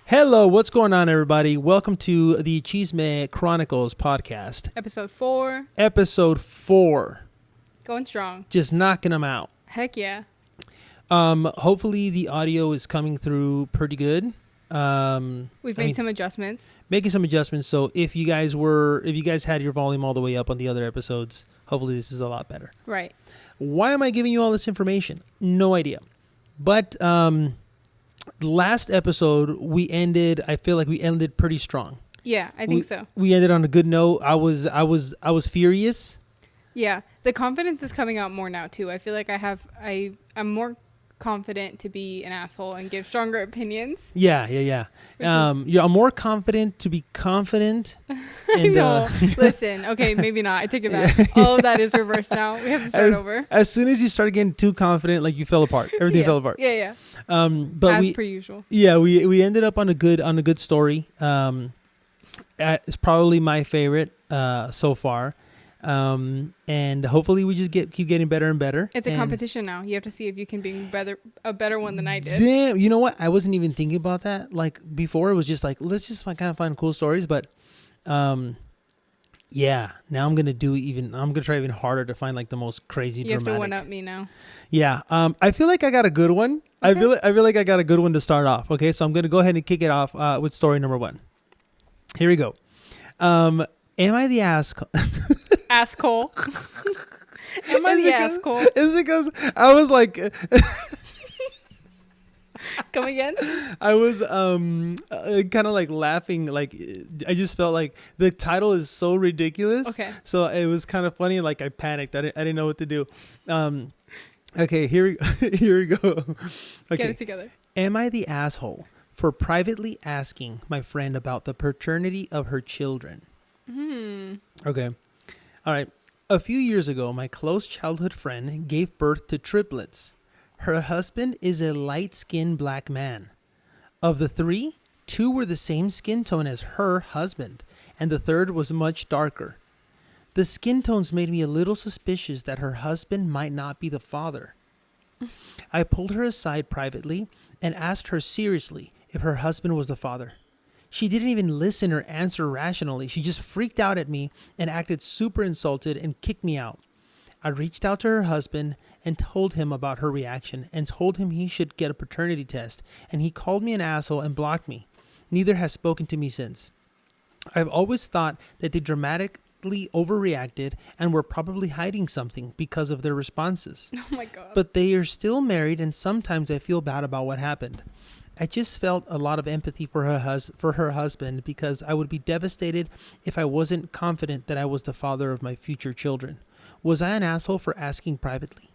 Hello, what's going on, everybody? Welcome to the Chisme Chronicles podcast. Episode 4. Episode 4. Going strong. Just knocking them out. Heck yeah. Hopefully the audio is coming through pretty good. We've made some adjustments. Making some adjustments. So if you guys had your volume all the way up on the other episodes, hopefully this is a lot better. Right. Why am I giving you all this information? No idea. But last episode I feel like we ended pretty strong. Yeah, I think so. We ended on a good note. I was furious. Yeah. The confidence is coming out more now too. I feel like I'm more confident to be an asshole and give stronger opinions. Yeah. I'm more confident to be confident. I know. Listen, okay, maybe not. I take it back. All of that is reversed now. We have to start over. As soon as you started getting too confident, like you fell apart. Everything fell apart. Yeah. But per usual. Yeah, we ended up on a good story. It's probably my favorite so far. And hopefully we just keep getting better and better. It's a competition now. You have to see if you can be a better one than I did. Damn, you know what? I wasn't even thinking about that. Like before, it was just like, let's just kind of find cool stories. But, yeah, now I'm gonna try even harder to find like the most crazy. You have to one up me now. Yeah. I feel like I got a good one. Okay. I feel like I got a good one to start off. Okay, so I'm gonna go ahead and kick it off with story number 1. Here we go. Am I the asshole? Asshole. Am I the asshole? It's because I was like Come again? I was kind of like laughing, like I just felt like the title is so ridiculous. Okay. So it was kind of funny, like I panicked. I didn't know what to do. Okay, here we go. Okay. Get it together. Am I the asshole for privately asking my friend about the paternity of her children? Okay. All right. A few years ago, my close childhood friend gave birth to triplets. Her husband is a light-skinned black man. Of the 3, 2 were the same skin tone as her husband, and the third was much darker. The skin tones made me a little suspicious that her husband might not be the father. I pulled her aside privately and asked her seriously if her husband was the father. She didn't even listen or answer rationally. She just freaked out at me and acted super insulted and kicked me out. I reached out to her husband and told him about her reaction and told him he should get a paternity test, and he called me an asshole and blocked me. Neither has spoken to me since. I've always thought that they dramatically overreacted and were probably hiding something because of their responses. Oh my God. But they are still married, and sometimes I feel bad about what happened. I just felt a lot of empathy for her husband because I would be devastated if I wasn't confident that I was the father of my future children. Was I an asshole for asking privately?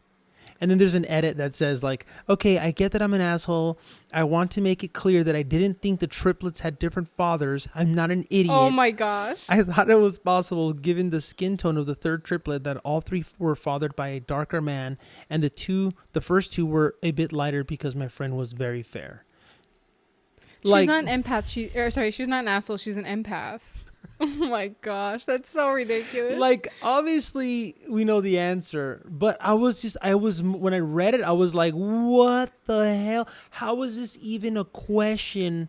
And then there's an edit that says like, okay, I get that I'm an asshole. I want to make it clear that I didn't think the triplets had different fathers. I'm not an idiot. Oh my gosh. I thought it was possible, given the skin tone of the third triplet, that all 3 were fathered by a darker man, and the first 2 were a bit lighter because my friend was very fair. She's not an empath. She's not an asshole. She's an empath. Oh my gosh, that's so ridiculous. Like, obviously, we know the answer, but when I read it, I was like, what the hell? How is this even a question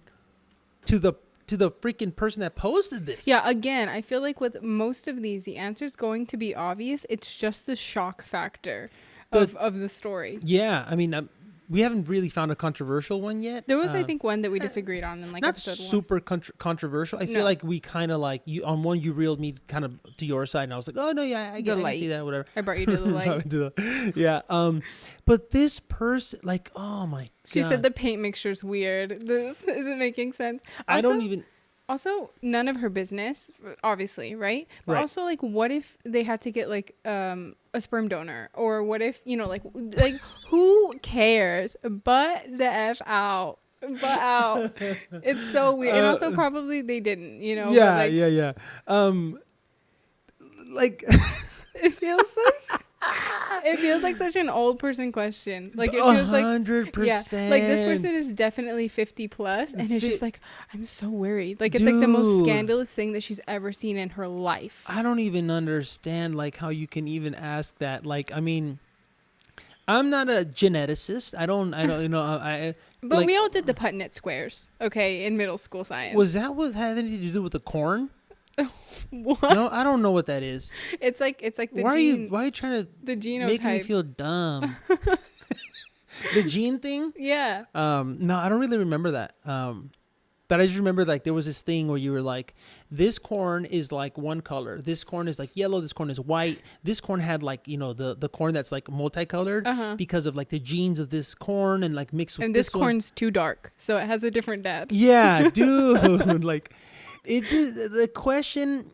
to the freaking person that posted this? Yeah, again, I feel like with most of these, the answer's going to be obvious. It's just the shock factor of the story. Yeah, I mean, we haven't really found a controversial one yet. There was, I think, one that we disagreed on in like not episode 1. Super controversial. I feel like we kind of like you on one. You reeled me kind of to your side, and I was like, oh no, yeah, I can see that, whatever. I brought you to the light. Yeah. But this person, like, oh my God. She said the paint mixture's weird. This isn't making sense. Also, I don't even. Also, none of her business, obviously, right? But right. Also, like, what if they had to get like a sperm donor, or what if like who cares? But the F out. But out. It's so weird. And also probably they didn't, Yeah, but yeah. Like it feels like such an old person question. Like it feels 100%. Yeah, like this person is definitely 50 plus, and it's just like, I'm so worried. Like it's like the most scandalous thing that she's ever seen in her life. I don't even understand like how you can even ask that. Like, I mean, I'm not a geneticist. I don't, you know, But we all did the Punnett squares, okay, in middle school science. Was that what had anything to do with the corn? What? No, I don't know what that is. It's like the why gene. Why are you trying to the genotype. make me feel dumb? The gene thing? Yeah. No, I don't really remember that. But I just remember like there was this thing where you were like, this corn is like one color. This corn is like yellow. This corn is white. This corn had like, you know, the corn that's like multicolored because of like the genes of this corn and like mixed with and this one. corn's too dark, so it has a different dad. Yeah, dude. Like the question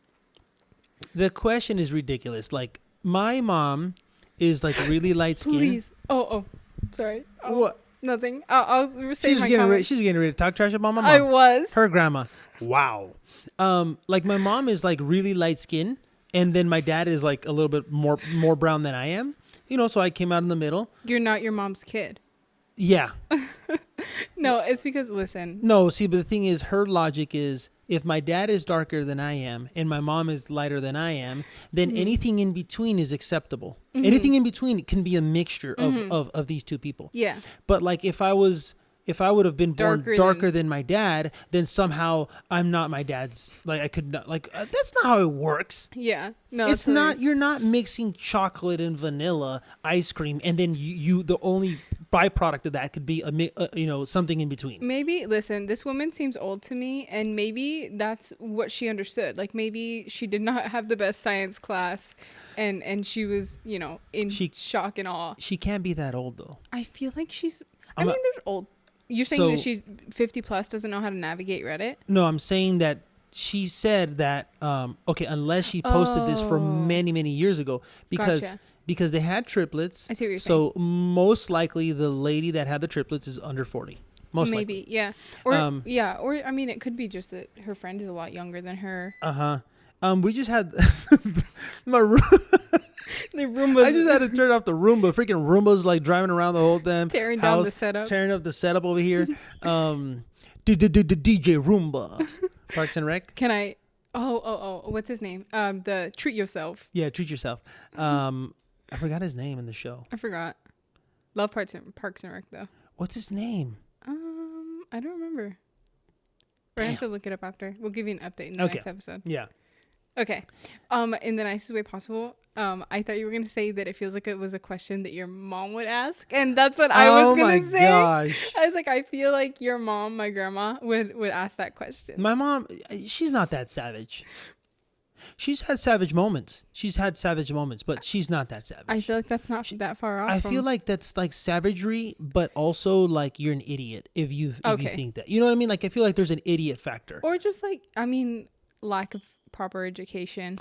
is ridiculous. Like my mom is like really light skinned. Please. Oh, sorry. Oh. What? Nothing. I was saying She's getting ready to talk trash about my mom. I was. Her grandma. Wow. Like my mom is like really light skinned, and then my dad is like a little bit more brown than I am. You know, so I came out in the middle. You're not your mom's kid. Yeah. No, it's because listen. No, see, but the thing is, her logic is if my dad is darker than I am and my mom is lighter than I am, then anything in between is acceptable. Anything in between can be a mixture of these two people. Yeah. But like if I would have been born darker than my dad, then somehow I'm not my dad's. Like I could not. Like that's not how it works. Yeah. No, it's not. You're not mixing chocolate and vanilla ice cream, and then you the only byproduct of that could be something in between. Maybe listen. This woman seems old to me, and maybe that's what she understood. Like maybe she did not have the best science class. And she was, in shock and awe. She can't be that old though. I feel like she's. There's old. You're saying that she's 50 plus, doesn't know how to navigate Reddit? No, I'm saying that she said that, unless she posted this from many, many years ago, because they had triplets. I see what you're saying. So most likely the lady that had the triplets is under 40. Most maybe, likely. yeah. Or it could be just that her friend is a lot younger than her. We just had my room. The Roomba. I just had to turn off the Roomba. Freaking Roomba's like driving around the whole damn tearing house, down the setup. Tearing up the setup over here. DJ Roomba. Parks and Rec. Can I? Oh, what's his name? The Treat Yourself. Yeah, Treat Yourself. I forgot his name in the show. I forgot. Love Parks and Rec though. What's his name? I don't remember. I have to look it up after. We'll give you an update in the next episode. Yeah. Okay. In the nicest way possible. I thought you were gonna say that it feels like it was a question that your mom would ask, and that's what I was gonna say. Gosh. I was like, I feel like your mom, my grandma, would ask that question. My mom, she's not that savage. She's had savage moments. But she's not that savage. I feel like that's not that far off. I feel like that's like savagery, but also like you're an idiot if you think that. You know what I mean? Like I feel like there's an idiot factor. Or just like, lack of proper education.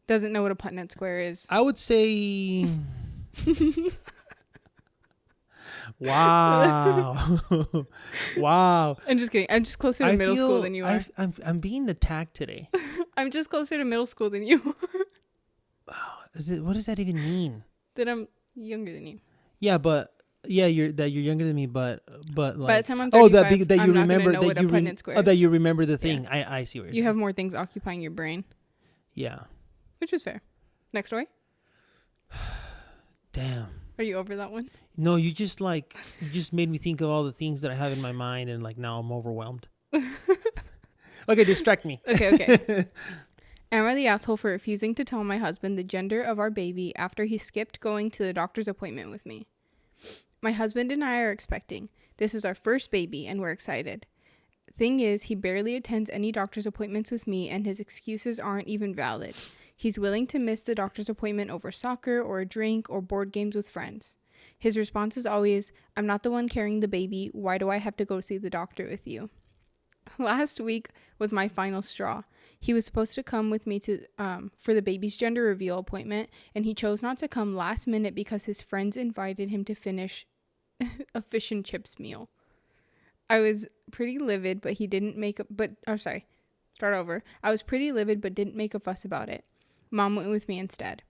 Doesn't know what a Punnett square is. I would say wow. Wow. I'm just kidding. I'm just closer to middle school than you are. I'm being attacked today. I'm just closer to middle school than you. What does that even mean? That I'm younger than you. Yeah, but you're younger than me, but like, by the time I'm 35, that you I'm remember not gonna know what a Punnett square is. That you remember the thing. Yeah. I see what you're saying. You have more things occupying your brain. Yeah. Which is fair. Next story. Damn. Are you over that one? No, you just made me think of all the things that I have in my mind, and like now I'm overwhelmed. Okay, distract me. Okay. Am I the asshole for refusing to tell my husband the gender of our baby after he skipped going to the doctor's appointment with me? My husband and I are expecting. This is our first baby, and we're excited. Thing is, he barely attends any doctor's appointments with me, and his excuses aren't even valid. He's willing to miss the doctor's appointment over soccer or a drink or board games with friends. His response is always, I'm not the one carrying the baby. Why do I have to go see the doctor with you? Last week was my final straw. He was supposed to come with me to for the baby's gender reveal appointment, and he chose not to come last minute because his friends invited him to finish a fish and chips meal. I was pretty livid, but I was pretty livid, but didn't make a fuss about it. Mom went with me instead.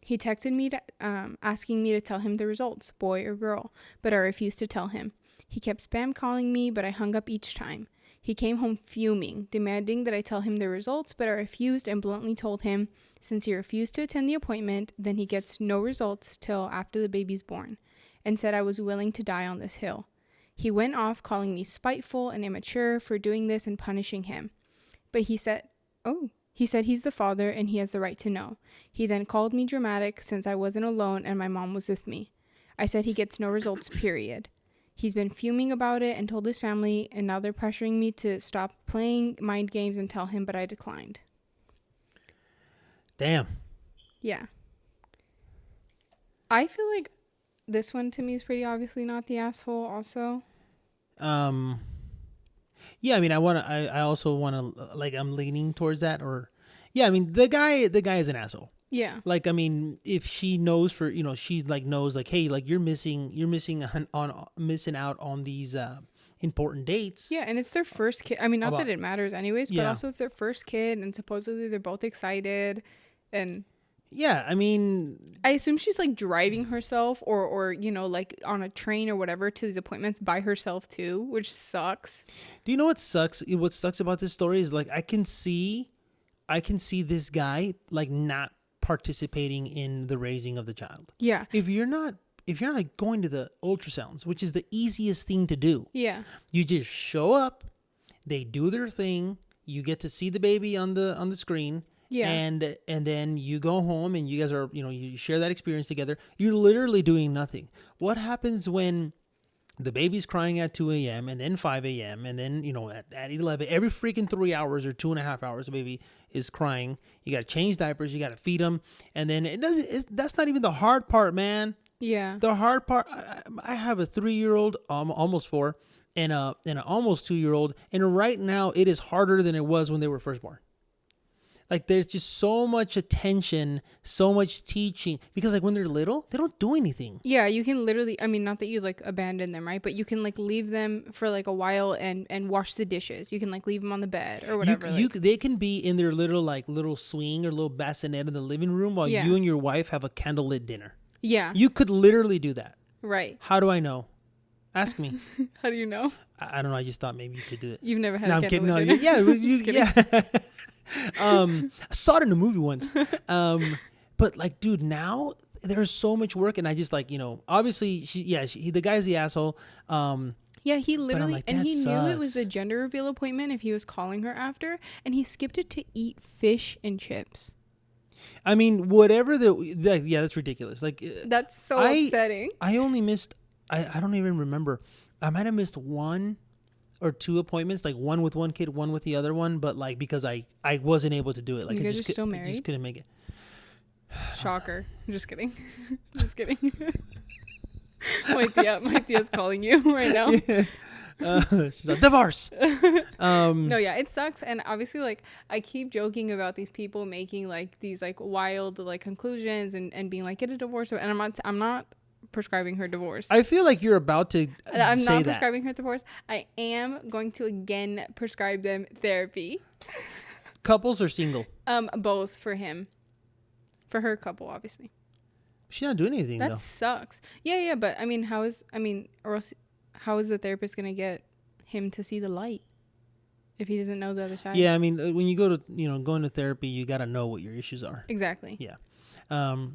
He texted me asking me to tell him the results, boy or girl, but I refused to tell him. He kept spam calling me, but I hung up each time. He came home fuming, demanding that I tell him the results, but I refused and bluntly told him since he refused to attend the appointment, then he gets no results till after the baby's born, and said I was willing to die on this hill. He went off calling me spiteful and immature for doing this and punishing him. But he said he's the father and he has the right to know. He then called me dramatic since I wasn't alone and my mom was with me. I said he gets no results, period. He's been fuming about it and told his family, and now they're pressuring me to stop playing mind games and tell him, but I declined. Damn. Yeah. I feel like this one to me is pretty obviously not the asshole also. Yeah, I mean, I also want to, like, I'm leaning towards that, or, yeah, I mean, the guy is an asshole. Yeah. Like, I mean, if she knows she's like, knows, like, hey, like, you're missing out on these, important dates. Yeah. And it's their first kid. I mean, not that it matters anyways, but Yeah. also it's their first kid and supposedly they're both excited and. Yeah. I mean, I assume she's like driving herself or, you know, like on a train or whatever to these appointments by herself too, which sucks. do you know what sucks? What sucks about this story is, like, I can see this guy, like, not participating in the raising of the child. Yeah. If you're not like going to the ultrasounds, which is the easiest thing to do. Yeah. You just show up, they do their thing, you get to see the baby on the screen. Yeah. And then you go home and you guys are, you share that experience together. You're literally doing nothing. What happens when the baby's crying at 2 a.m. and then 5 a.m. and then, at 11, every freaking 3 hours or 2.5 hours, the baby is crying. You got to change diapers. You got to feed them. And then that's not even the hard part, man. Yeah. The hard part, I have a 3-year-old, almost 4, and an almost 2-year-old. And right now it is harder than it was when they were first born. Like, there's just so much attention, so much teaching, because, like, when they're little, they don't do anything. Yeah, you can literally, I mean, not that you, like, abandon them, right? But you can, like, leave them for, like, a while and wash the dishes. You can, like, leave them on the bed or whatever. They can be in their little swing or little bassinet in the living room while you and your wife have a candlelit dinner. Yeah. You could literally do that. Right. How do I know? Ask me. How do you know? I don't know. I just thought maybe you could do it. You've never had a candlelit dinner? I'm kidding. No, yeah. I saw it in a movie once. But, like, dude, now there's so much work, and I just, like, obviously the guy's the asshole. Yeah, he literally, like, and he sucks. knew it was the gender reveal appointment if he was calling her after, and he skipped it to eat fish and chips. I mean, whatever that's ridiculous. Like, that's so upsetting. I only missed, I don't even remember. I might have missed 1 or 2 appointments, like one with one kid, one with the other one, but, like, because I wasn't able to do it. Like, you guys are still married? I just couldn't make it. Shocker. Just kidding. Just kidding. My tia's calling you right now. Yeah. She's like, divorce. No, yeah, it sucks. And obviously, like, I keep joking about these people making, like, these, like, wild, like, conclusions and being like, get a divorce. And I'm not prescribing her divorce. I feel like you're about to I'm say not that. prescribing her divorce. I am going to again prescribe them therapy. Couples or single? Both for him. For her couple, obviously. She's not doing anything, that though. Sucks. Yeah, but I mean, how is the therapist gonna get him to see the light if he doesn't know the other side? Yeah, I mean, when you go to go into therapy, you got to know what your issues are. Exactly. Yeah.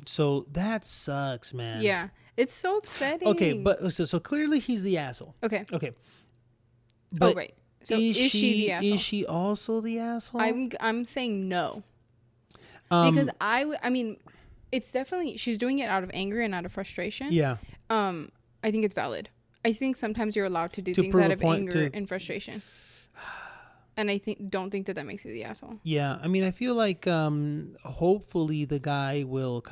So that sucks, man. Yeah, it's so upsetting. Okay, but so clearly he's the asshole. Okay. But right. So is she the asshole? Is she also the asshole? I'm saying no. Because I mean, it's definitely, she's doing it out of anger and out of frustration. Yeah. I think it's valid. I think sometimes you're allowed to do things out of anger and frustration. And I don't think that makes you the asshole. Yeah. I mean, I feel like hopefully the guy will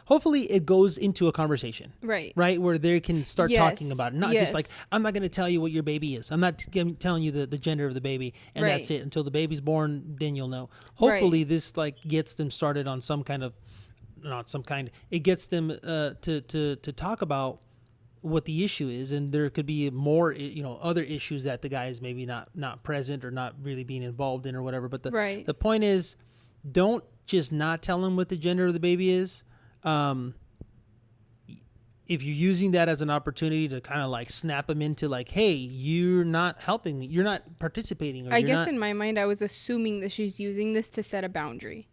hopefully it goes into a conversation. Right. Right? Where they can start talking about it. Not just like, I'm not going to tell you what your baby is. I'm not telling you the gender of the baby. And that's it. Until the baby's born, then you'll know. Hopefully this, like, gets them started on it gets them to talk about what the issue is, and there could be more other issues that the guy is maybe not present or not really being involved in or whatever, but the point is, don't just not tell him what the gender of the baby is. if you're using that as an opportunity to kind of like snap them into like, hey, you're not helping me, you're not participating. Or I guess in my mind, I was assuming that she's using this to set a boundary.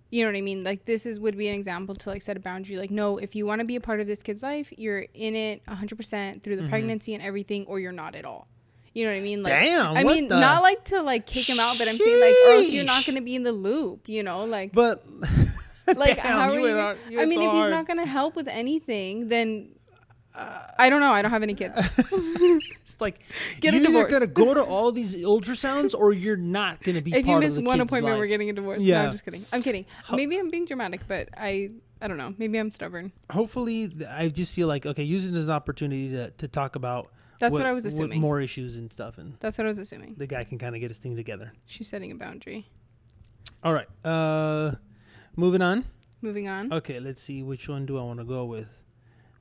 You know what I mean? Like, would be an example to like set a boundary. Like, no, if you want to be a part of this kid's life, you're in it 100% through the pregnancy and everything, or you're not at all. You know what I mean? Like, damn. I mean, not like to like kick him out, but I'm saying like, or else you're not going to be in the loop. You know, like. But. Like, damn, how are you? I mean, if he's not going to help with anything, then. I don't know. I don't have any kids. It's like get a divorce. You're gonna go to all these ultrasounds, or you're not gonna be. If you miss one life. appointment, we're getting a divorce. Yeah, no, I'm just kidding. I'm kidding. Maybe I'm being dramatic, but I don't know. Maybe I'm stubborn. Hopefully, I just feel like use it as an opportunity to talk about. That's what I was assuming. More issues and stuff, and that's what I was assuming. The guy can kind of get his thing together. She's setting a boundary. All right. Moving on. Moving on. Okay, let's see. Which one do I want to go with?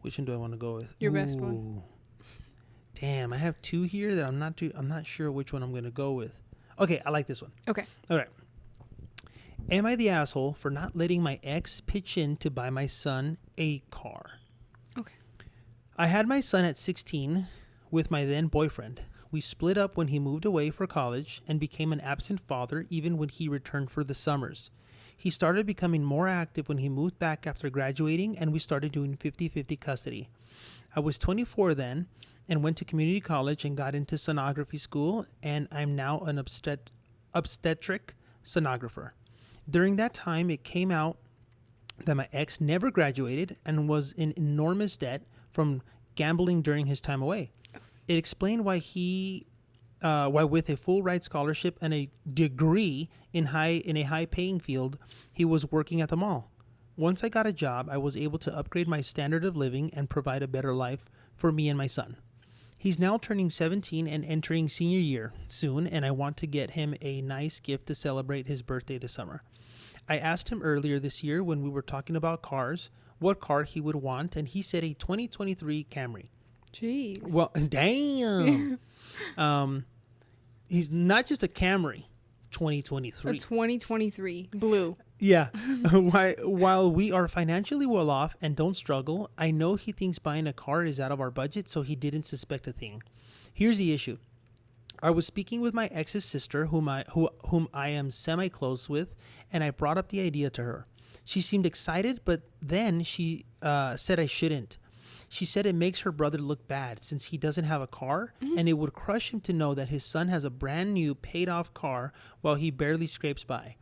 Which one do I want to go with? Your best one. Damn, I have two here that I'm not sure which one I'm going to go with. Okay, I like this one. Okay. All right. Am I the asshole for not letting my ex pitch in to buy my son a car? Okay. I had my son at 16 with my then boyfriend. We split up when he moved away for college and became an absent father even when he returned for the summers. He started becoming more active when he moved back after graduating, and we started doing 50-50 custody. I was 24 then and went to community college and got into sonography school, and I'm now an obstetric sonographer. During that time, it came out that my ex never graduated and was in enormous debt from gambling during his time away. It explained why with a full ride scholarship and a degree in a high paying field, he was working at the mall. Once I got a job, I was able to upgrade my standard of living and provide a better life for me and my son. He's now turning 17 and entering senior year soon, and I want to get him a nice gift to celebrate his birthday this summer. I asked him earlier this year when we were talking about cars, what car he would want, and he said a 2023 Camry. Jeez. Well, damn. He's not just a Camry, 2023. A 2023 blue. Yeah. While we are financially well off and don't struggle, I know he thinks buying a car is out of our budget, so he didn't suspect a thing. Here's the issue. I was speaking with my ex's sister, whom I am semi-close with, and I brought up the idea to her. She seemed excited, but then she said I shouldn't. She said it makes her brother look bad since he doesn't have a car, and it would crush him to know that his son has a brand new paid-off car while he barely scrapes by.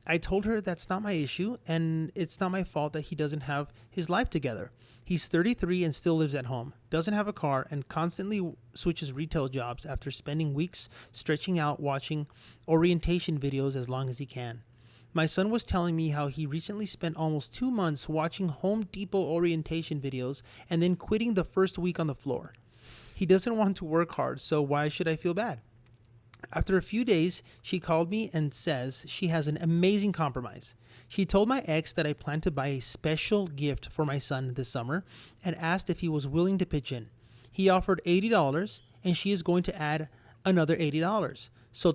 I told her that's not my issue, and it's not my fault that he doesn't have his life together. He's 33 and still lives at home, doesn't have a car, and constantly switches retail jobs after spending weeks stretching out watching orientation videos as long as he can. My son was telling me how he recently spent almost 2 months watching Home Depot orientation videos and then quitting the first week on the floor. He doesn't want to work hard, so why should I feel bad? After a few days, she called me and says she has an amazing compromise. She told my ex that I plan to buy a special gift for my son this summer and asked if he was willing to pitch in. He offered $80 and she is going to add another $80. So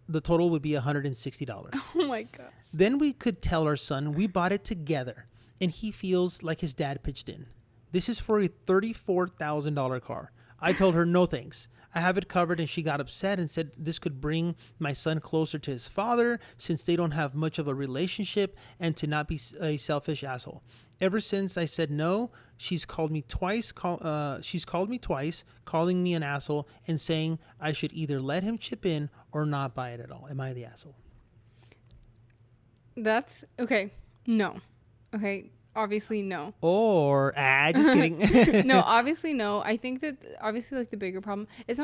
the total would be $160. Oh my gosh. Then we could tell our son we bought it together and he feels like his dad pitched in. This is for a $34,000 car. I told her no thanks. I have it covered, and she got upset and said this could bring my son closer to his father since they don't have much of a relationship and to not be a selfish asshole. Ever since I said no, she's called me twice, calling me an asshole and saying I should either let him chip in or not buy it at all. Am I the asshole? That's okay. No. Okay. Obviously, no. Or, just kidding. No, obviously, no. I think that obviously, like the bigger problem, it's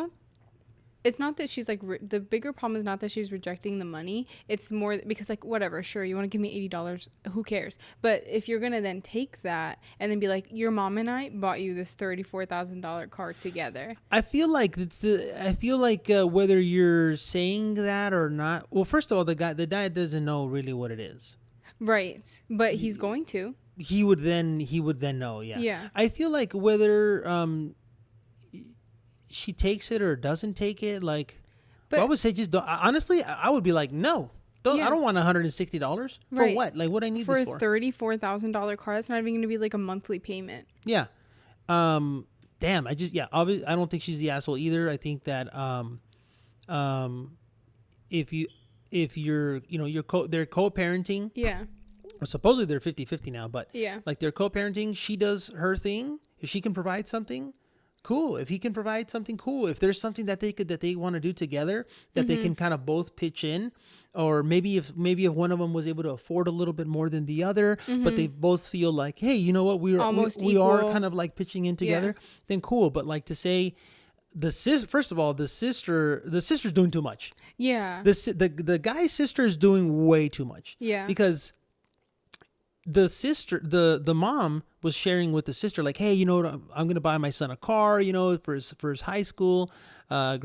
not that she's like, the bigger problem is not that she's rejecting the money. It's more because like, whatever, sure, you want to give me $80, who cares? But if you're going to then take that and then be like, your mom and I bought you this $34,000 car together. I feel like whether you're saying that or not, well, first of all, the dad doesn't know really what it is. Right. But he's going to. He would then know, yeah. Yeah. I feel like whether she takes it or doesn't take it, like, I would say just don't, honestly, I would be like, no, don't. Yeah. I don't want $160 for what? Like, what I need this for? For a $34,000 car, that's not even going to be like a monthly payment. Yeah, Damn, obviously, I don't think she's the asshole either. I think that if you're they're co-parenting. Yeah. Or supposedly they're 50-50 now, but Yeah. like they're co-parenting. She does her thing. If she can provide something, cool. If he can provide something, cool. If there's something that they want to do together, that they can kind of both pitch in, or maybe if one of them was able to afford a little bit more than the other, but they both feel like, hey, you know what, we are kind of like pitching in together, then cool. But like to say, first of all, the sister's doing too much. Yeah. The guy's sister is doing way too much. Yeah. Because the mom was sharing with the sister, like, hey, you know what, I'm gonna buy my son a car, you know, for his high school, for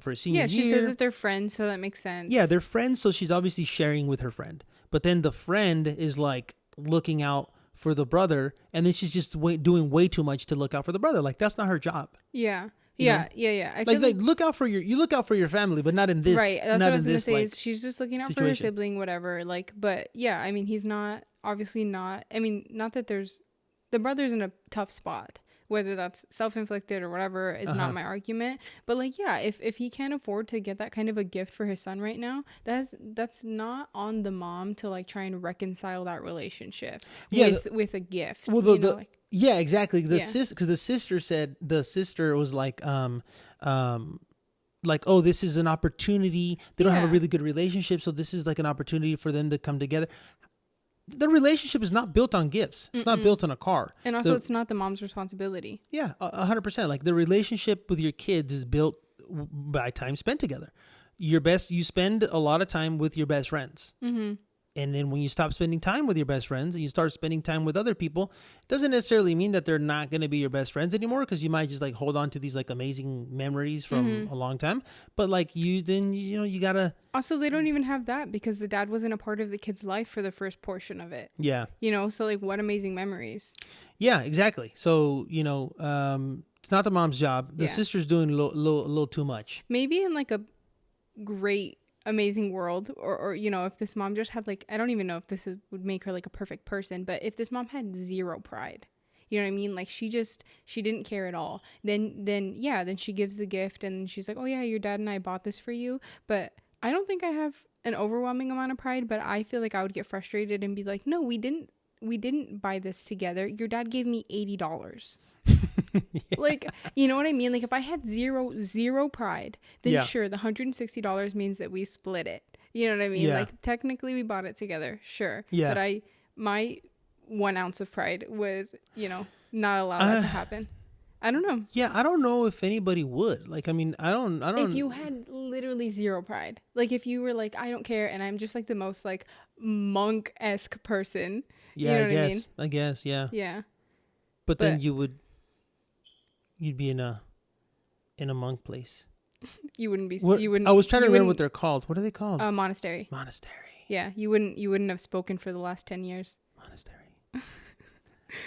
his senior year. Yeah, she says that they're friends, so that makes sense. Yeah, they're friends, so she's obviously sharing with her friend. But then the friend is like looking out for the brother, and then she's just doing way too much to look out for the brother. Like, that's not her job. Yeah. You know? Yeah. I feel like you look out for your family, but not in this. Right. That's not what I was gonna say. Like, is she's just looking out situation. for her sibling, whatever. Like, but yeah, I mean, he's not obviously not. I mean, not that the brother's in a tough spot. Whether that's self-inflicted or whatever is not my argument. But like, yeah, if he can't afford to get that kind of a gift for his son right now, that's not on the mom to like try and reconcile that relationship with a gift. Well, yeah, exactly. Because the sister was like, like, oh, this is an opportunity. They don't have a really good relationship, so this is like an opportunity for them to come together. The relationship is not built on gifts. It's not built on a car. And also, it's not the mom's responsibility. Yeah, 100%. Like, the relationship with your kids is built by time spent together. You spend a lot of time with your best friends. Mm-hmm. And then when you stop spending time with your best friends and you start spending time with other people, it doesn't necessarily mean that they're not going to be your best friends anymore, because you might just like hold on to these like amazing memories from a long time. But like you gotta. Also, they don't even have that because the dad wasn't a part of the kid's life for the first portion of it. Yeah. So like what amazing memories. Yeah, exactly. So, it's not the mom's job. The sister's doing a little too much. Maybe in like a great amazing world, or if this mom just had like, I don't even know if would make her like a perfect person, but if this mom had zero pride, you know what I mean, like she didn't care at all, then she gives the gift and she's like, oh yeah, your dad and I bought this for you. But I don't think I have an overwhelming amount of pride, but I feel like I would get frustrated and be like, no, we didn't buy this together. Your dad gave me $80. Like, you know what I mean? Like, if I had zero pride, then sure, the $160 means that we split it. You know what I mean? Yeah. Like, technically we bought it together, sure. Yeah. But my 1 ounce of pride would, not allow that to happen. I don't know. Yeah, I don't know if anybody would. Like, I mean, I don't. If you had literally zero pride, like if you were like, I don't care, and I'm just like the most like monk-esque person. Yeah, you know what I mean? I guess, yeah. Yeah. But then you'd be in a monk place. You wouldn't be. I was trying to remember what they're called. What are they called? Monastery. Monastery. Yeah, you wouldn't have spoken for the last 10 years. Monastery.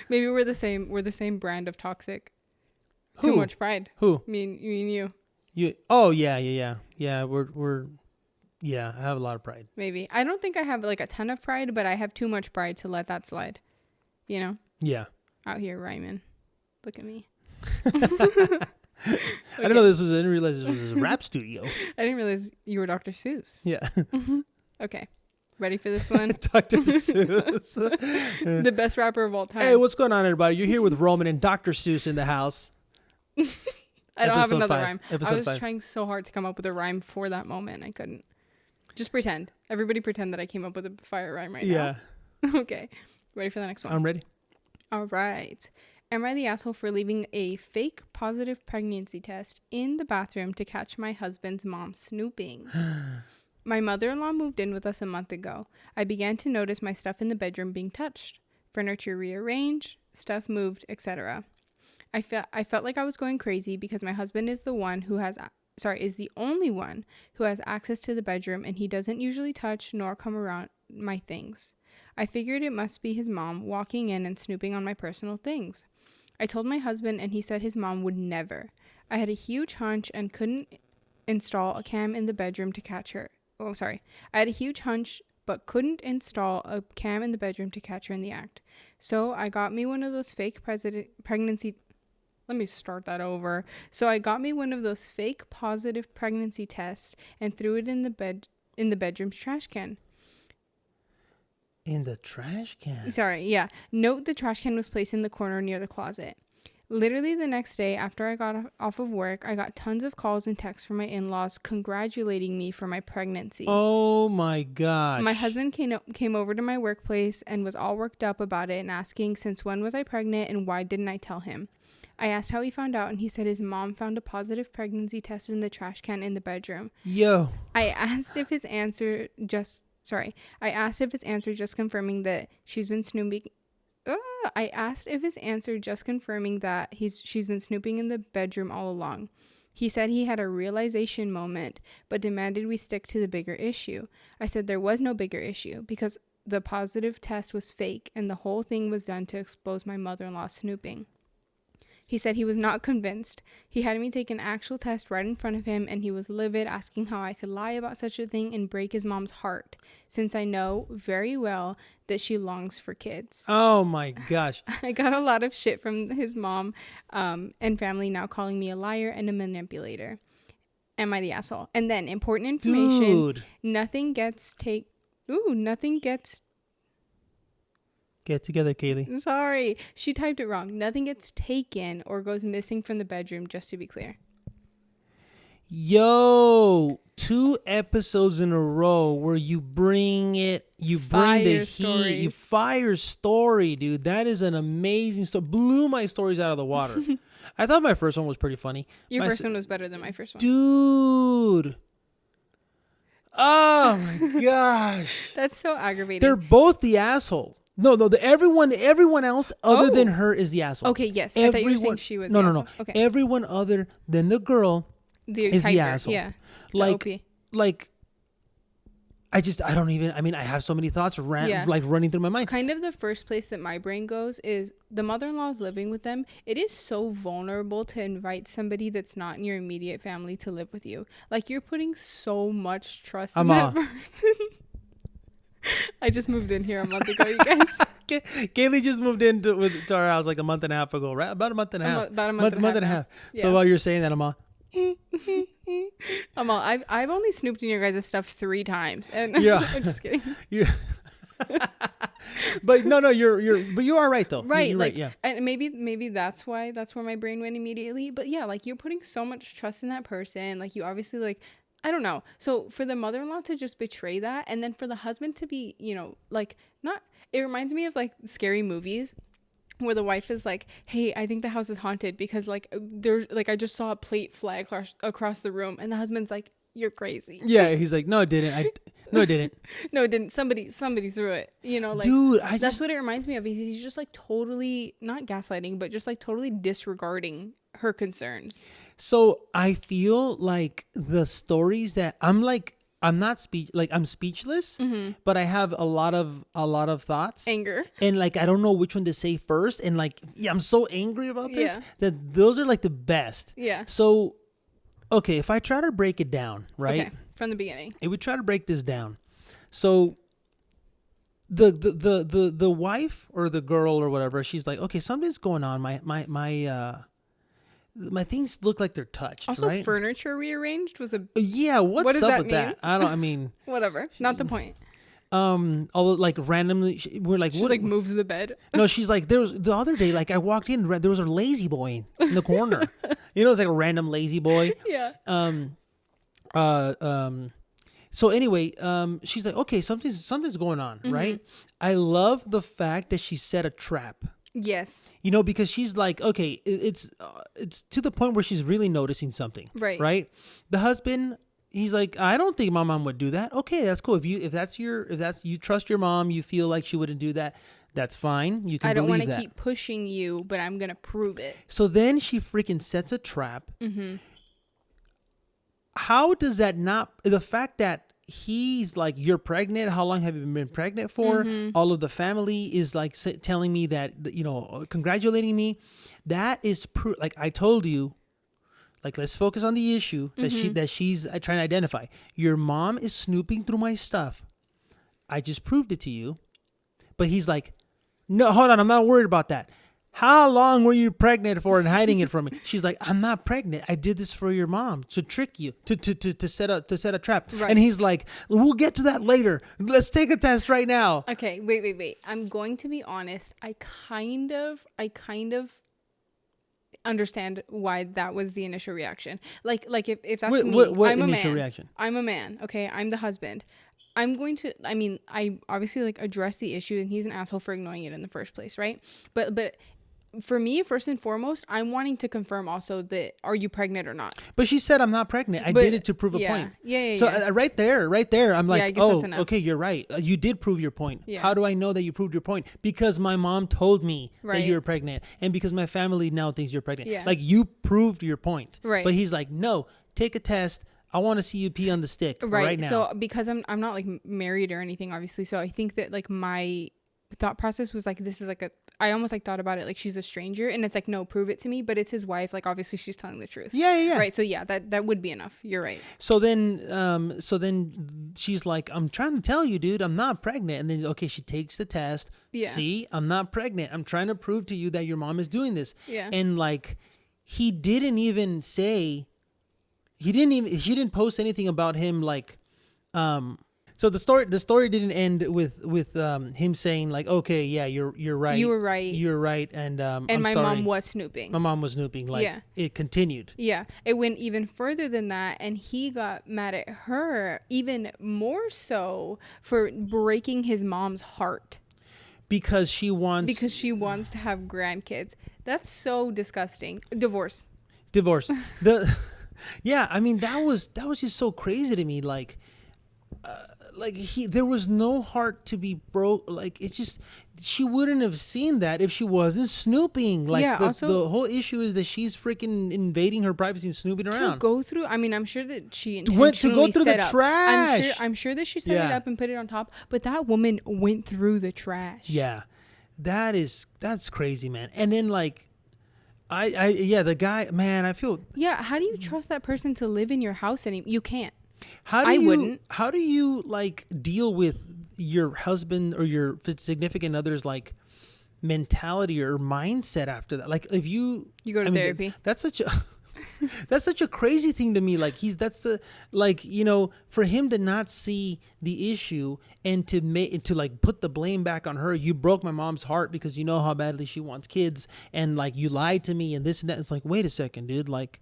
Maybe we're the same. We're the same brand of toxic. Who? Too much pride. Who? Me and you. You. Oh yeah. We're. Yeah, I have a lot of pride. Maybe. I don't think I have like a ton of pride, but I have too much pride to let that slide. You know? Yeah. Out here rhyming. Look at me. Okay. I didn't know I didn't realize this was a rap studio. I didn't realize you were Dr. Seuss. Yeah. Okay. Ready for this one? Dr. Seuss. The best rapper of all time. Hey, what's going on, everybody? You're here with Roman and Dr. Seuss in the house. I don't have another rhyme. Episode I was 5. trying so hard to come up with a rhyme for that moment. I couldn't. Just pretend. Everybody pretend that I came up with a fire rhyme right now. Okay. Ready for the next one? I'm ready. All right. Am I the asshole for leaving a fake positive pregnancy test in the bathroom to catch my husband's mom snooping? My mother-in-law moved in with us a month ago. I began to notice my stuff in the bedroom being touched, furniture rearranged, stuff moved, etc. I felt like I was going crazy because my husband is the only one who has access to the bedroom, and he doesn't usually touch nor come around my things. I figured it must be his mom walking in and snooping on my personal things. I told my husband, and he said his mom would never. I had a huge hunch and couldn't install a cam in the bedroom to catch her. I had a huge hunch but couldn't install a cam in the bedroom to catch her in the act. So I got me one of those fake pregnancy Let me start that over. So I got me one of those fake positive pregnancy tests and threw it in the bedroom's trash can. In the trash can? Sorry, yeah. Note the trash can was placed in the corner near the closet. Literally the next day after I got off of work, I got tons of calls and texts from my in-laws congratulating me for my pregnancy. Oh my gosh. My husband came over to my workplace and was all worked up about it and asking since when was I pregnant and why didn't I tell him. I asked how he found out and he said his mom found a positive pregnancy test in the trash can in the bedroom. Yo. I asked if his answer just confirming that she's been snooping. I asked if his answer just confirming that she's been snooping in the bedroom all along. He said he had a realization moment, but demanded we stick to the bigger issue. I said there was no bigger issue because the positive test was fake and the whole thing was done to expose my mother-in-law snooping. He said he was not convinced. He had me take an actual test right in front of him, and he was livid, asking how I could lie about such a thing and break his mom's heart, since I know very well that she longs for kids. Oh my gosh. I got a lot of shit from his mom and family now calling me a liar and a manipulator. Am I the asshole? And then, important information. Dude. Nothing gets Get together, Kaylee. Sorry, she typed it wrong. Nothing gets taken or goes missing from the bedroom, just to be clear. Yo, 2 episodes in a row where you bring the heat. You fire story, dude. That is an amazing story. Blew my stories out of the water. I thought my first one was pretty funny. Your first one was better than my first one. Dude. Oh my gosh. That's so aggravating. They're both the asshole. No, everyone else other than her is the asshole. Okay, yes. I thought you were saying she was the asshole. No. Okay. Everyone other than the girl is the asshole. Yeah. Like, I have so many thoughts running through my mind. Kind of the first place that my brain goes is the mother-in-law is living with them. It is so vulnerable to invite somebody that's not in your immediate family to live with you. Like, you're putting so much trust in that person. I just moved in here a month ago, you guys. Kaylee just moved into to our house like a month and a half ago, right? About a month and a half. About a month and a half. Yeah. So while you're saying that, I'm all... I've only snooped in your guys' stuff 3 times, and yeah. I'm just kidding. But no, you are right though. Right, you're like, right, yeah. And maybe that's where my brain went immediately. But yeah, like you're putting so much trust in that person. Like you obviously like. I don't know. So for the mother-in-law to just betray that, and then for the husband to be, like not, it reminds me of like scary movies where the wife is like, hey, I think the house is haunted because like there's like, I just saw a plate fly across the room, and the husband's like, you're crazy. Yeah. He's like, no, it didn't. No, it didn't. No, it didn't. Somebody threw it, like, dude, that's what it reminds me of. He's just like totally not gaslighting, but just like totally disregarding her concerns. So I feel like the stories that I'm speechless, mm-hmm. but I have a lot of thoughts, anger, and like I don't know which one to say first, and like I'm so angry about this that those are like the best. Yeah. So, okay, if I try to break it down, right, from the beginning, if we try to break this down, so the wife or the girl or whatever, she's like, okay, something's going on. My things look like they're touched. Also, right? Furniture rearranged was a... Yeah, what does up with mean? That? Whatever. Not the point. Although, like, randomly, we're like... She, like, moves the bed. No, she's like, there was... The other day, like, I walked in, there was a lazy boy in the corner. It's like a random lazy boy. Yeah. So anyway, she's like, okay, something's going on, mm-hmm. right? I love the fact that she set a trap. Yes. Because she's like, okay, it's to the point where she's really noticing something. Right. Right. The husband, he's like, I don't think my mom would do that. Okay, that's cool. If you trust your mom, you feel like she wouldn't do that. That's fine. You can. I don't want to keep pushing you, but I'm gonna prove it. So then she freaking sets a trap. Mm-hmm. How does that not? The fact that he's like, you're pregnant. How long have you been pregnant for? Mm-hmm. All of the family is like telling me that, congratulating me. That is proof. Like I told you, like, let's focus on the issue that mm-hmm. she's trying to identify. Your mom is snooping through my stuff. I just proved it to you. But he's like, no, hold on. I'm not worried about that. how long were you pregnant for and hiding it from me? She's like, I'm not pregnant. I did this for your mom to trick you, to set a trap. Right. And he's like, we'll get to that later. Let's take a test right now. Okay, wait. I'm going to be honest. I kind of understand why that was the initial reaction. Like if that's me, what I'm initial a man. reaction? I'm a man. Okay, I'm the husband. I'm going to, I mean, I obviously like address the issue, and he's an asshole for ignoring it in the first place, right? But for me, first and foremost, I'm wanting to confirm also that, are you pregnant or not? But she said, I'm not pregnant. I did it to prove a point. Yeah. So right there, I'm like, I guess that's enough. Okay, you're right. You did prove your point. Yeah. How do I know that you proved your point? Because my mom told me Right. that you were pregnant, and because my family now thinks you're pregnant. Yeah. Like, you proved your point. Right. But he's like, no, take a test. I want to see you pee on the stick right now. So because I'm not like married or anything, obviously. So I think that like my thought process was like, this is like I almost like thought about it like she's a stranger, and it's like, no, prove it to me. But it's his wife. Like, obviously she's telling the truth. Yeah. Right. So yeah, that would be enough. You're right. So then she's like, I'm trying to tell you, dude, I'm not pregnant. And then, okay, she takes the test. Yeah. See, I'm not pregnant. I'm trying to prove to you that your mom is doing this. Yeah. And like, he didn't even say, she didn't post anything about him. Like, so the story didn't end with him saying like, okay, yeah, you're right. You were right. You're right. And and my sorry. mom was snooping. My mom was snooping. Like, Yeah. It continued. Yeah, it went even further than that, and he got mad at her even more so for breaking his mom's heart Because she wants to have grandkids. That's so disgusting. Divorce. Yeah, I mean, that was just so crazy to me. Like there was no heart to be broke. Like, it's just, she wouldn't have seen that if she wasn't snooping. Like, Yeah, the whole issue is that she's freaking invading her privacy and snooping around. To go through, I mean, I'm sure that she Went to go intentionally through the set up. trash. I'm sure that she set it Yeah. up and put it on top, but that woman went through the trash. Yeah, that's crazy, man. And then like, the guy, man, I feel. Yeah, how do you trust that person to live in your house anymore? You can't. I wouldn't. How do you like deal with your husband or your significant other's like mentality or mindset after that? Like, if you go to therapy. That's such a crazy thing to me. Like, for him to not see the issue and to like put the blame back on her. You broke my mom's heart because you know how badly she wants kids, and like, you lied to me and this and that. It's like, wait a second, dude. Like,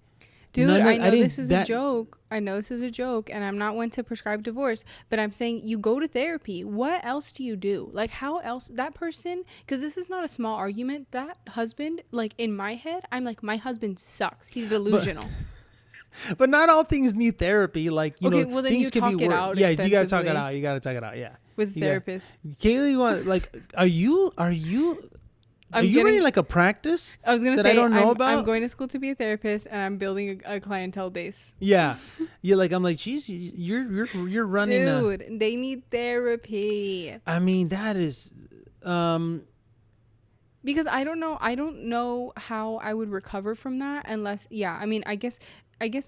dude, I know this is a joke. I know this is a joke, and I'm not one to prescribe divorce, but I'm saying you go to therapy. What else do you do? Like, how else that person, because this is not a small argument, that husband, like, in my head, I'm like, my husband sucks. He's delusional. But not all things need therapy. Like, you know, well, then things you can talk be it worked. out. Yeah, you gotta talk extensively. it out. Yeah, With a therapist. Kaylee, like, are you running like a practice? I was gonna that say I don't know about. I'm going to school to be a therapist, and I'm building a clientele base. Yeah, you're like, I'm like, geez, you're running. Dude, they need therapy. I mean, that is, because I don't know how I would recover from that unless, yeah, I mean, I guess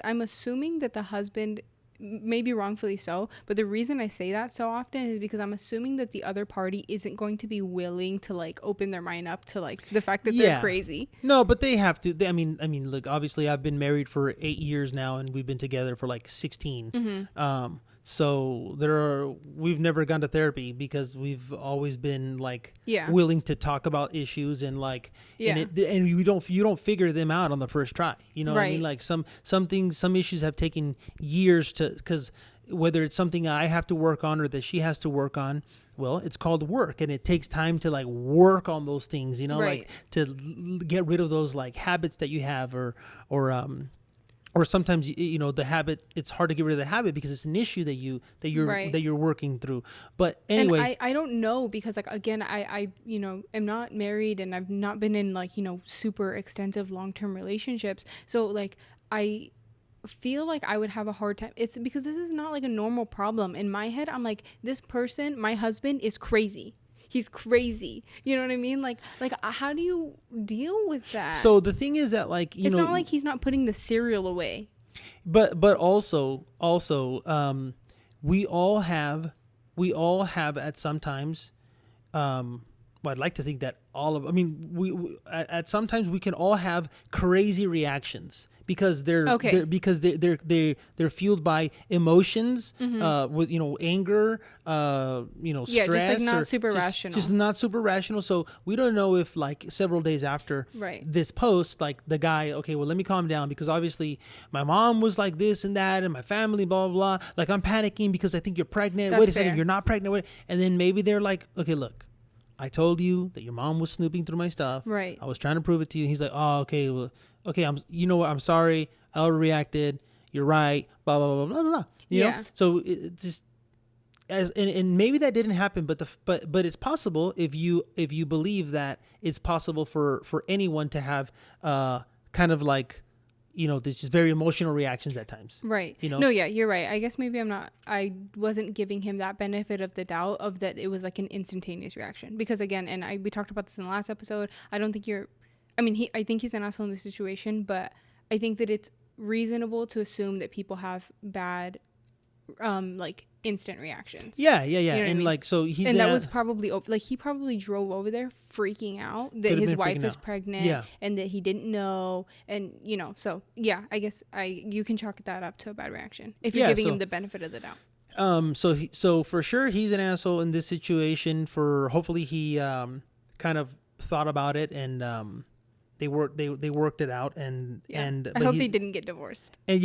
I'm assuming that the husband, maybe wrongfully so, but the reason I say that so often is because I'm assuming that the other party isn't going to be willing to like open their mind up to like the fact that they're crazy. No, but they have to. I mean, look, obviously I've been married for 8 years now, and we've been together for like 16. Mm-hmm. So we've never gone to therapy because we've always been like willing to talk about issues and like, and you don't figure them out on the first try. You know what I mean? Like, some issues have taken years because whether it's something I have to work on or that she has to work on, well, it's called work, and it takes time to like work on those things, you know, like to get rid of those like habits that you have or sometimes, you know, the habit, it's hard to get rid of the habit because it's an issue that you're working through. But anyway, and I don't know, because like, again, I you know, am not married, and I've not been in like, you know, super extensive long-term relationships. So like, I feel like I would have a hard time. It's because this is not like a normal problem. In my head, I'm like, this person, my husband, is crazy. He's crazy. You know what I mean? Like how do you deal with that? So the thing is that, like, it's not like he's not putting the cereal away. But also, we all have at sometimes, well, I'd like to think that I mean, we at sometimes we can all have crazy reactions because they're fueled by emotions, with anger, stress. Yeah, just like not super rational. Just not super rational. So we don't know if like several days after this post, like the guy, okay, well, let me calm down because obviously my mom was like this and that, and my family, blah blah blah. Like I'm panicking because I think you're pregnant. That's Wait a fair. second, you're not pregnant. And then maybe they're like, okay, look. I told you that your mom was snooping through my stuff. Right. I was trying to prove it to you. He's like, oh, okay, well, okay. You know what? I'm sorry. I overreacted. You're right. Blah blah blah blah blah blah. You know. So it's just and maybe that didn't happen, but it's possible if you believe that it's possible for anyone to have kind of like. There's just very emotional reactions at times. Right. No, yeah, you're right. I guess maybe I wasn't giving him that benefit of the doubt of that it was like an instantaneous reaction. Because again, we talked about this in the last episode, I don't think I think he's an asshole in this situation, but I think that it's reasonable to assume that people have bad, like instant reactions. Yeah. You know and I mean? Like, so he's that was probably like he probably drove over there freaking out that his wife was pregnant and that he didn't know, and so yeah, I guess you can chalk that up to a bad reaction if you're giving him the benefit of the doubt. So for sure he's an asshole in this situation. Hopefully he kind of thought about it and they worked it out and I hope they didn't get divorced. And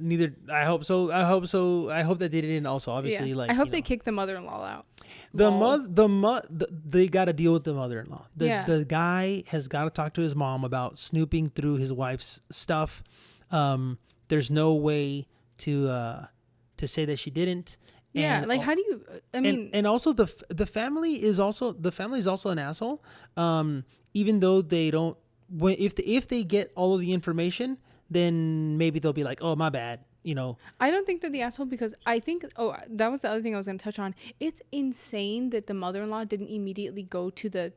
neither. I hope so. I hope that they didn't also, obviously. Like, I hope they kicked the mother-in-law out. They got to deal with the mother-in-law. The guy has got to talk to his mom about snooping through his wife's stuff. There's no way to say that she didn't. Yeah, like how do you? I mean, and also the family is also an asshole. Even though they don't, if they get all of the information, then maybe they'll be like, oh, my bad. I don't think they're the asshole because I think, that was the other thing I was going to touch on. It's insane that the mother-in-law didn't immediately go to the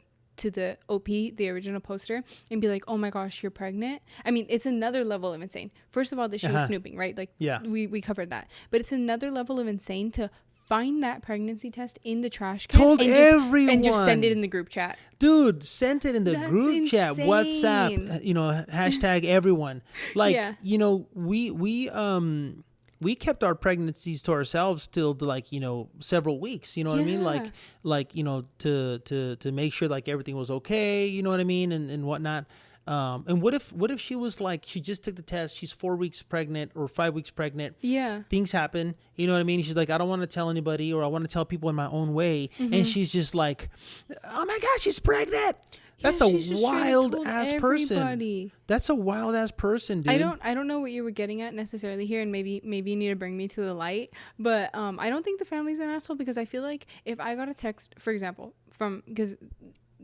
OP, the original poster, and be like, oh my gosh, you're pregnant. I mean, it's another level of insane. First of all, that she was snooping, right? Like, we covered that. But it's another level of insane to find that pregnancy test in the trash can and just send it in the group chat. Dude, sent it in the group chat, WhatsApp, hashtag everyone. Like, we kept our pregnancies to ourselves till like, several weeks, you know what I mean? Like, to make sure like everything was okay, you know what I mean? And whatnot. And what if she was like, she just took the test, she's 4 weeks pregnant or 5 weeks pregnant. Yeah. Things happen. You know what I mean? She's like, I don't want to tell anybody, or I want to tell people in my own way. Mm-hmm. And she's just like, oh my gosh, she's pregnant. That's a wild ass person. That's a wild ass person, dude. I don't know what you were getting at necessarily here, and maybe you need to bring me to the light. But I don't think the family's an asshole, because I feel like if I got a text, for example, because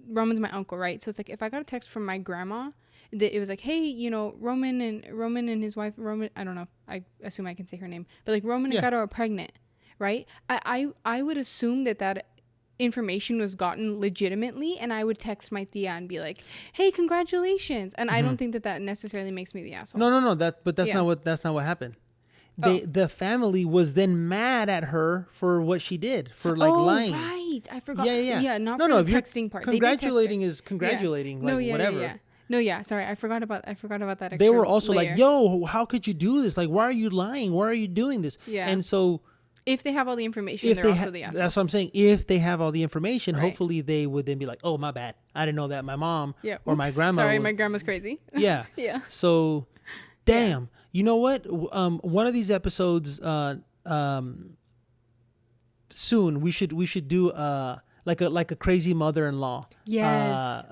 Roman's my uncle, right? So it's like if I got a text from my grandma that it was like, hey, Roman and his wife, I don't know, I assume I can say her name, but like Roman and Gato are pregnant, right? I would assume that information was gotten legitimately, and I would text my tia and be like, hey, congratulations. And I don't think that necessarily makes me the asshole. No, that's not what happened. The family was then mad at her for what she did, for like lying. Right, I forgot. Yeah. Not for the texting part. Congratulating is congratulating, like whatever. No, yeah. Sorry, I forgot about that. Extra they were also layer. like, "Yo, how could you do this? Like, why are you lying? Why are you doing this?" Yeah. And so, if they have all the information, they're also the asshole. That's what I'm saying. If they have all the information, hopefully they would then be like, "Oh, my bad. I didn't know that. My mom or my grandma." Sorry, my grandma's crazy. Yeah. Yeah. So, damn. Yeah. You know what? One of these episodes, soon we should do like a crazy mother-in-law. Yes.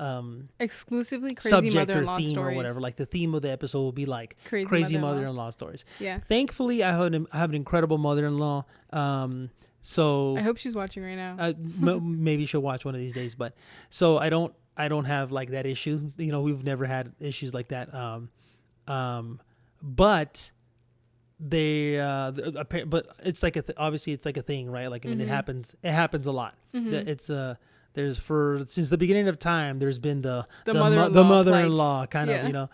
Exclusively crazy subject mother-in-law or theme stories. Or whatever. Like the theme of the episode will be like crazy mother-in-law stories. Yeah. Thankfully, I have an incredible mother-in-law. So I hope she's watching right now. Maybe she'll watch one of these days. But so I don't have like that issue. We've never had issues like that. But but it's like obviously it's like a thing, right? Like, I mean, it happens a lot. It's since the beginning of time, there's been the mother-in-law kind of,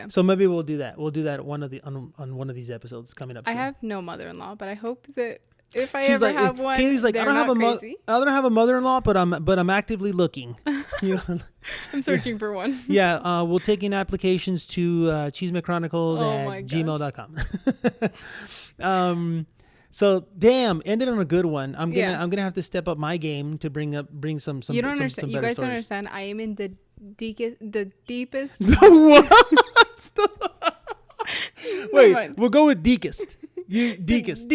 so maybe we'll do that on one of these episodes coming up soon. I have no mother-in-law, but I hope that If I She's ever like, have one, Kaylee's like, I don't have a I don't have a mother-in-law, but I'm actively looking. You know? I'm searching for one. Yeah, we'll take in applications to Chisme Chronicles my at gosh. gmail.com. So damn, ended on a good one. I'm gonna have to step up my game to bring some. You don't understand. Some You guys don't stories. understand. I am in the deepest. What? Wait, mind. we'll go with deekest. Deepest,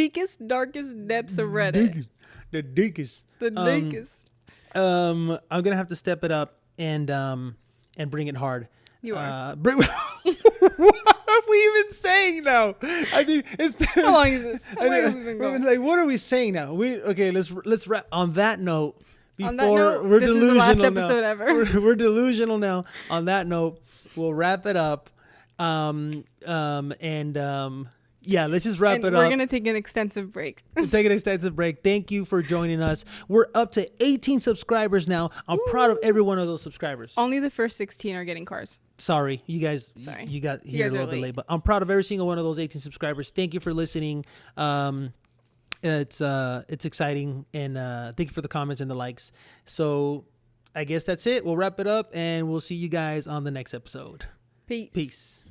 darkest depths of Reddit. The deekest. The deepest. I'm gonna have to step it up and bring it hard. You are. What are we even saying now? I think it's. How long is this? How long has this been going? Like, what are we saying now? Let's wrap on that note. Before On that note, we're this delusional is the last episode now. ever. We're delusional now. On that note, we'll wrap it up. Yeah, let's just wrap it up. We're gonna take an extensive break. Take an extensive break. Thank you for joining us. We're up to 18 subscribers now. I'm proud of every one of those subscribers. Only the first 16 are getting cars. Sorry, you guys. Sorry. You got here a little bit late, but I'm proud of every single one of those 18 subscribers. Thank you for listening. It's exciting, and thank you for the comments and the likes. So I guess that's it. We'll wrap it up, and we'll see you guys on the next episode. Peace. Peace.